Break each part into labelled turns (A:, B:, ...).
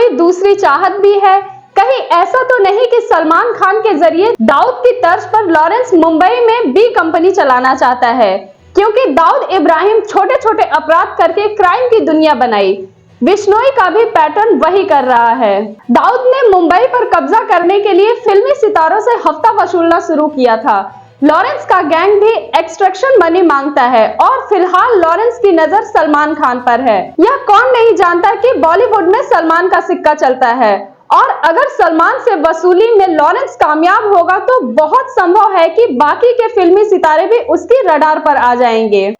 A: कोई दूसरी चाहत भी है? कहीं ऐसा तो नहीं कि सलमान खान के जरिए दाऊद की तर्ज पर लॉरेंस मुंबई में बी कंपनी चलाना चाहता है? क्योंकि दाऊद इब्राहिम छोटे छोटे अपराध करके क्राइम की दुनिया बनाई, बिश्नोई का भी पैटर्न वही कर रहा है। दाऊद ने मुंबई पर कब्जा करने के लिए फिल्मी सितारों से हफ्ता वसूलना शुरू किया था। लॉरेंस का गैंग भी एक्सट्रैक्शन मनी मांगता है और फिलहाल लॉरेंस की नजर सलमान खान पर है। यह कौन नहीं जानता कि बॉलीवुड में सलमान का सिक्का चलता है और अगर सलमान से वसूली में लॉरेंस कामयाब होगा तो बहुत संभव है कि बाकी के फिल्मी सितारे भी उसकी रडार पर आ जाएंगे।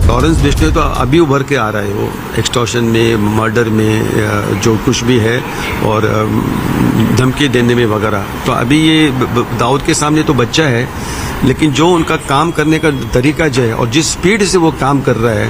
B: लॉरेंस बिश्नोई तो अभी उभर के आ रहा है, वो एक्सटॉर्शन में, मर्डर में, जो कुछ भी है और धमकी देने में वगैरह। तो अभी ये दाऊद के सामने तो बच्चा है, लेकिन जो उनका काम करने का तरीका जो है और जिस स्पीड से वो काम कर रहा है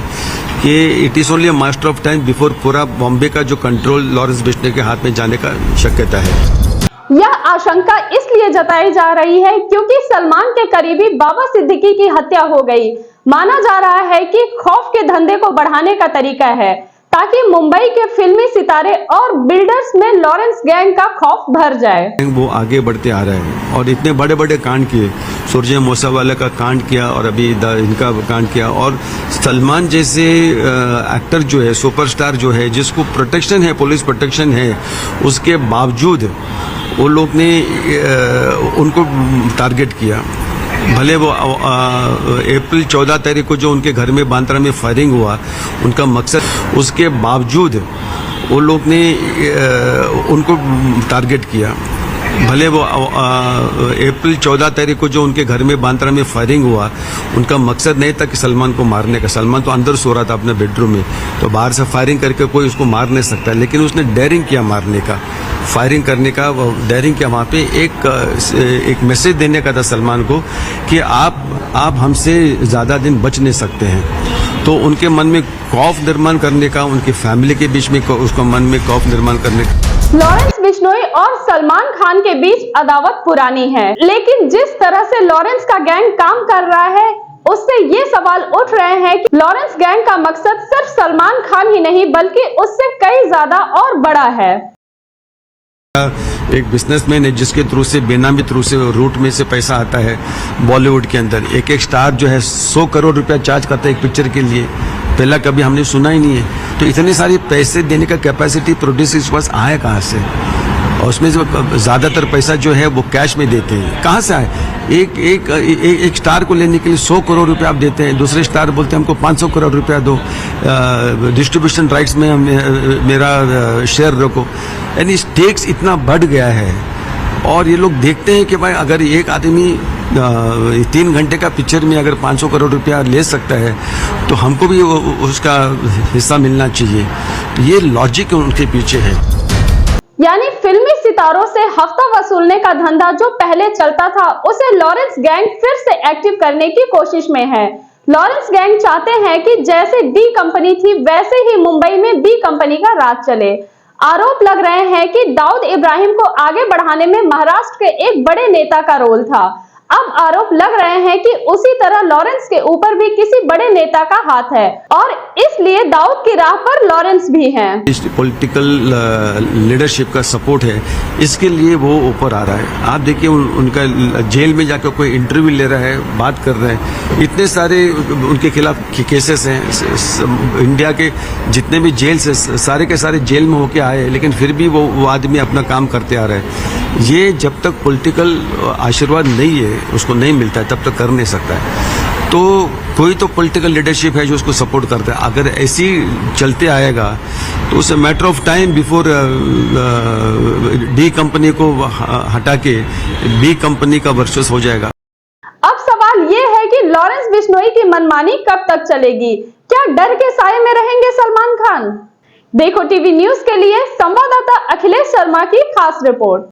B: कि it is only a master of time before पूरा बॉम्बे का जो कंट्रोल लॉरेंस बिश्नोई के हाथ में जाने का शक्यता है।
A: यह आशंका इसलिए जताई जा रही है क्योंकि सलमान के करीबी बाबा सिद्दीकी की हत्या हो गई। माना जा रहा है कि खौफ के धंधे को बढ़ाने का तरीका है ताकि मुंबई के फिल्मी सितारे और बिल्डर्स में लॉरेंस गैंग का खौफ भर जाए।
B: वो आगे बढ़ते आ रहा है और इतने बड़े बड़े कांड किए, सूर्य मूसावाला का कांड किया और अभी इनका कांड किया। और सलमान जैसे एक्टर जो है, सुपरस्टार जो है, जिसको प्रोटेक्शन है, पुलिस प्रोटेक्शन है, उसके बावजूद वो लोग ने उनको टारगेट किया। भले वो अप्रैल 14 तारीख को जो उनके घर में बांद्रा में फायरिंग हुआ, उनका मकसद, उसके बावजूद वो लोग ने उनको टारगेट किया। भले वो अप्रैल 14 तारीख को जो उनके घर में बांद्रा में फायरिंग हुआ, उनका मकसद नहीं था कि सलमान को मारने का। सलमान तो अंदर सो रहा था अपने बेडरूम में, तो बाहर से फायरिंग करके कोई उसको मार नहीं सकता, लेकिन उसने डेयरिंग किया मारने का, फायरिंग करने का, डेयरिंग किया। वहाँ पे एक मैसेज देने का था सलमान को कि आप हमसे ज़्यादा दिन बच नहीं सकते हैं। तो उनके मन में खौफ निर्माण करने का, उनकी फैमिली के बीच में उसको मन में खौफ निर्माण करने का।
A: लॉरेंस बिश्नोई और सलमान खान के बीच अदावत पुरानी है, लेकिन जिस तरह से लॉरेंस का गैंग काम कर रहा है उससे ये सवाल उठ रहे हैं कि लॉरेंस गैंग का मकसद सिर्फ सलमान खान ही नहीं बल्कि उससे कई ज्यादा और बड़ा है।
B: एक बिजनेसमैन है जिसके थ्रू से, बेनामी थ्रू से, रूट में से पैसा आता है बॉलीवुड के अंदर। एक स्टार जो है 100 करोड़ रुपया चार्ज करता है एक पिक्चर के लिए, पहला कभी हमने सुना ही नहीं है। तो इतने सारे पैसे देने का कैपेसिटी प्रोड्यूसर के पास आए कहाँ से? और उसमें जो ज्यादातर पैसा जो है वो कैश में देते हैं, कहाँ से आए? एक स्टार को लेने के लिए 100 करोड़ रुपया आप देते हैं, दूसरे स्टार बोलते हैं हमको 500 करोड़ रुपया दो, डिस्ट्रीब्यूशन राइट्स में मेरा शेयर रखो। यानी स्टेक्स इतना बढ़ गया है और ये लोग देखते हैं कि भाई अगर एक आदमी 3 घंटे का पिक्चर में अगर 500 करोड़ रुपया ले सकता है तो हमको भी उसका हिस्सा मिलना चाहिए। ये लॉजिक उनके पीछे है।
A: यानी फिल्मी सितारों से हफ्ता वसूलने का धंधा जो पहले चलता था उसे लॉरेंस गैंग फिर से एक्टिव करने की कोशिश में है। लॉरेंस गैंग चाहते हैं कि जैसे डी कंपनी थी वैसे ही मुंबई में बी कंपनी का राज चले। आरोप लग रहे हैं कि दाऊद इब्राहिम को आगे बढ़ाने में महाराष्ट्र के एक बड़े नेता का रोल था। अब आरोप लग रहे हैं कि उसी तरह लॉरेंस के ऊपर भी किसी बड़े नेता का हाथ है और इसलिए दाऊद की राह पर लॉरेंस भी हैं।
B: इस पॉलिटिकल लीडरशिप का सपोर्ट है, इसके लिए वो ऊपर आ रहा है। आप देखिए उनका जेल में जाकर कोई इंटरव्यू ले रहा है, बात कर रहे हैं, इतने सारे उनके खिलाफ केसेस हैं। इंडिया के जितने भी जेल से सारे के सारे जेल में होके आए, लेकिन फिर भी वो आदमी अपना काम करते आ रहे हैं। ये जब तक पॉलिटिकल आशीर्वाद नहीं है, उसको नहीं मिलता है, तब तक कर नहीं सकता है। तो कोई तो पॉलिटिकल लीडरशिप है जो उसको सपोर्ट करता है। अगर ऐसी चलते आएगा तो उसे matter of time before D company को हटा के बी कंपनी का वर्चस्व हो जाएगा।
A: अब सवाल ये है कि लॉरेंस बिश्नोई की मनमानी कब तक चलेगी? क्या डर के साए में रहेंगे सलमान खान? देखो टीवी न्यूज के लिए संवाददाता अखिलेश शर्मा की खास रिपोर्ट।